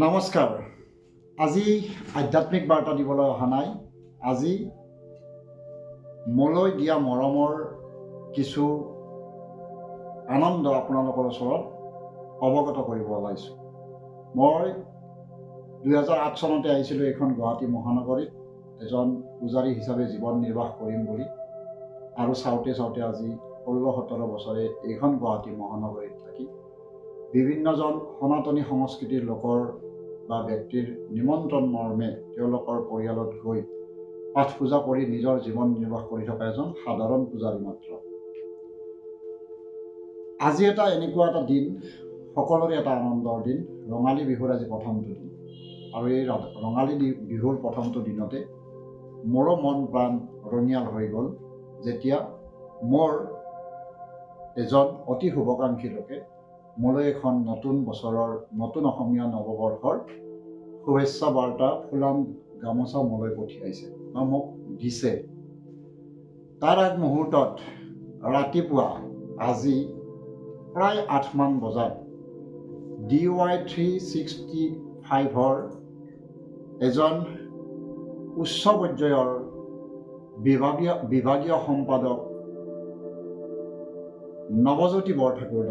নমস্কাৰ। আজি আধ্যাত্মিক বাৰ্তা দিবলৈ অহা নাই। আজি মোলৈ দিয়া মৰমৰ কিছু আনন্দ আপোনালোকৰ ওচৰত অৱগত কৰিব ওলাইছোঁ। মই 2008 চনতে আহিছিলোঁ এইখন গুৱাহাটী মহানগৰীত এজন পূজাৰী হিচাপে জীৱন নিৰ্বাহ কৰিম বুলি, আৰু চাওঁতে চাওঁতে আজি 16-17 বছৰে এইখন গুৱাহাটী মহানগৰীত থাকি বিভিন্নজন সনাতনী সংস্কৃতিৰ লোকৰ বা ব্যক্তিৰ নিমন্ত্ৰণ মৰ্মে তেওঁলোকৰ পৰিয়ালত গৈ পাঠ পূজা কৰি নিজৰ জীৱন নিৰ্বাহ কৰি থকা এজন সাধাৰণ পূজাৰী মাত্ৰ। আজি এটা এনেকুৱা এটা দিন, সকলোৰে এটা আনন্দৰ দিন। ৰঙালী বিহুৰ আজি প্ৰথমটো দিন, আৰু এই ৰঙালী বিহুৰ প্ৰথমটো দিনতে মোৰো মন প্ৰাণ ৰঙিয়াল হৈ গ'ল যেতিয়া মোৰ এজন অতি শুভাকাংক্ষী লোকে মোলৈ এখন নতুন বছৰৰ, নতুন অসমীয়া নৱবৰ্ষৰ শুভেচ্ছা বাৰ্তা ফুলাম গামোচা মোলৈ পঠিয়াইছে বা মোক দিছে। তাৰ আগ মুহূৰ্তত ৰাতিপুৱা আজি প্ৰায় 8 মান বজাত DY 365ৰ এজন উচ্চ পৰ্যায়ৰ বিভাগীয় সম্পাদক নৱজ্যোতি বৰঠাকুৰ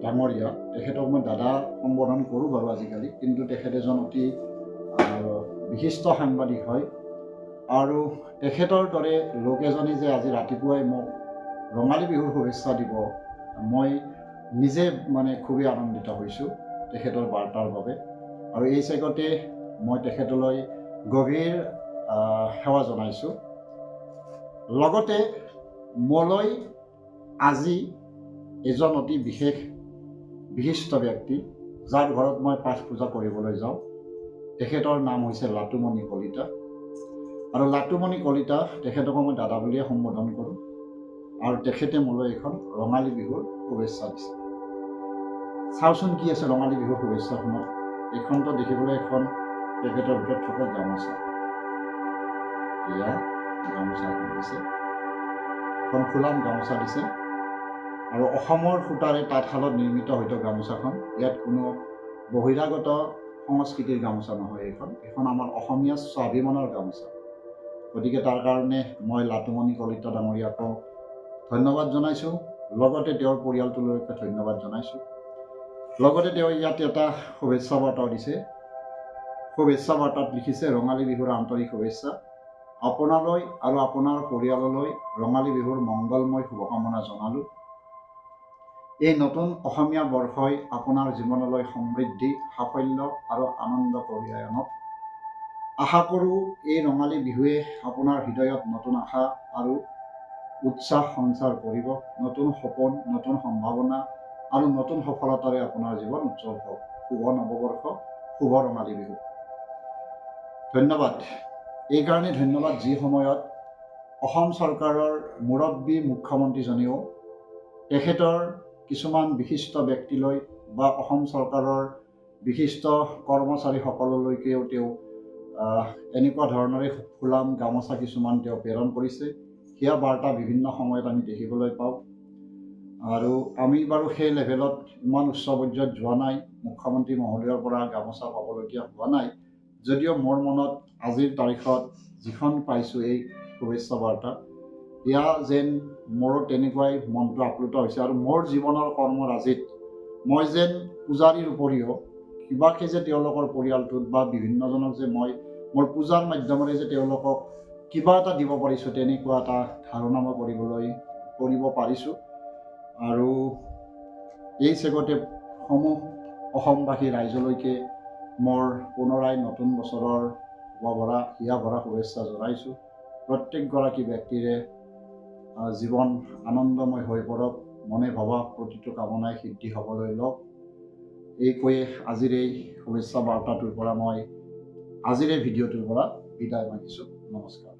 ডাঙৰীয়া, তেখেতক মই দাদা সম্বোধন কৰোঁ বাৰু আজিকালি, কিন্তু তেখেত এজন অতি বিশিষ্ট সাংবাদিক হয়। আৰু তেখেতৰ দৰে লোক এজনে যে আজি ৰাতিপুৱাই মোক ৰঙালী বিহুৰ শুভেচ্ছা দিব, মই নিজে খুবেই আনন্দিত হৈছোঁ তেখেতৰ বাৰ্তাৰ বাবে। আৰু এই চেগতে মই তেখেতলৈ গভীৰ সেৱা জনাইছোঁ। লগতে মোলৈ আজি এজন অতি বিশিষ্ট ব্যক্তি, যাৰ ঘৰত মই পাঠ পূজা কৰিবলৈ যাওঁ, তেখেতৰ নাম হৈছে লাটুমণি কলিতা। আৰু লাটুমণি কলিতা, তেখেতকো মই দাদা বুলিয়ে সম্বোধন কৰোঁ। আৰু তেখেতে মোলৈ এখন ৰঙালী বিহুৰ শুভেচ্ছা দিছে। চাওচোন কি আছে ৰঙালী বিহুৰ শুভেচ্ছাখনত। এইখনতো দেখিবলৈ এখন পেকেটৰ ভিতৰত থকা গামোচা, এয়া গামোচা এখন দিছে, এখন ফুলাম গামোচা দিছে। আৰু অসমৰ সূতাৰে তাঁতশালত নিৰ্মিত হয়তো গামোচাখন, ইয়াত কোনো বহিৰাগত সংস্কৃতিৰ গামোচা নহয়। এইখন আমাৰ অসমীয়া স্বাভিমানৰ গামোচা। গতিকে তাৰ কাৰণে মই লাটুমণি কলিতা ডাঙৰীয়াকো ধন্যবাদ জনাইছোঁ, লগতে তেওঁৰ পৰিয়ালটোলৈকে ধন্যবাদ জনাইছোঁ। লগতে তেওঁ ইয়াত এটা শুভেচ্ছা বাৰ্তাও দিছে। শুভেচ্ছা বাৰ্তাত লিখিছে, ৰঙালী বিহুৰ আন্তৰিক শুভেচ্ছা। আপোনালৈ আৰু আপোনাৰ পৰিয়াললৈ ৰঙালী বিহুৰ মংগলময় শুভকামনা জনালোঁ। এই নতুন অসমীয়া বৰ্ষই আপোনাৰ জীৱনলৈ সমৃদ্ধি, সাফল্য আৰু আনন্দ কঢ়িয়াই আনক। আশা কৰোঁ এই ৰঙালী বিহুৱে আপোনাৰ হৃদয়ত নতুন আশা আৰু উৎসাহ সঞ্চাৰ কৰিব। নতুন সপোন, নতুন সম্ভাৱনা আৰু নতুন সফলতাৰে আপোনাৰ জীৱন উজ্জ্বল হওক। শুভ নৱবৰ্ষ, শুভ ৰঙালী বিহু। ধন্যবাদ। এইকাৰণে ধন্যবাদ যি সময়ত অসম চৰকাৰৰ মুৰব্বী মুখ্যমন্ত্ৰীজনেও তেখেতৰ কিছুমান বিশিষ্ট ব্যক্তিলৈ বা অসম চৰকাৰৰ বিশিষ্ট কৰ্মচাৰীসকললৈকেও তেওঁ এনেকুৱা ধৰণৰে ফুলাম গামোচা কিছুমান তেওঁ প্ৰেৰণ কৰিছে। সেয়া বাৰ্তা বিভিন্ন সময়ত আমি দেখিবলৈ পাওঁ। আৰু আমি বাৰু সেই লেভেলত ইমান উচ্চ পৰ্যায়ত যোৱা নাই, মুখ্যমন্ত্ৰী মহোদয়ৰ পৰা গামোচা পাবলগীয়া হোৱা নাই। যদিও মোৰ মনত আজিৰ তাৰিখত যিখন পাইছোঁ এই শুভেচ্ছা বাৰ্তা, এয়া যেন মোৰো তেনেকুৱাই মনটো আপ্লুত হৈছে। আৰু মোৰ জীৱনৰ কৰ্মৰাজিত মই যেন পূজাৰীৰ উপৰিও কিবাকে যে তেওঁলোকৰ পৰিয়ালটোত বা বিভিন্নজনক যে মই মোৰ পূজাৰ মাধ্যমেৰে যে তেওঁলোকক কিবা এটা দিব পাৰিছোঁ, তেনেকুৱা এটা ধাৰণা মই কৰিব পাৰিছোঁ। আৰু এই চেগতে সমূহ অসমবাসী ৰাইজলৈকে মোৰ পুনৰাই নতুন বছৰৰ হিয়া ভৰা শুভেচ্ছা জনাইছোঁ। প্ৰত্যেকগৰাকী ব্যক্তিৰে জীৱন আনন্দময় হৈ পৰক, মনে ভবা প্ৰতিটো কামনাই সিদ্ধি হ'বলৈ লওক। এই কৈয়ে আজিৰ এই শুভেচ্ছা বাৰ্তাটোৰ পৰা আজিৰ এই ভিডিঅ'টোৰ পৰা বিদায় মাগিছোঁ। নমস্কাৰ।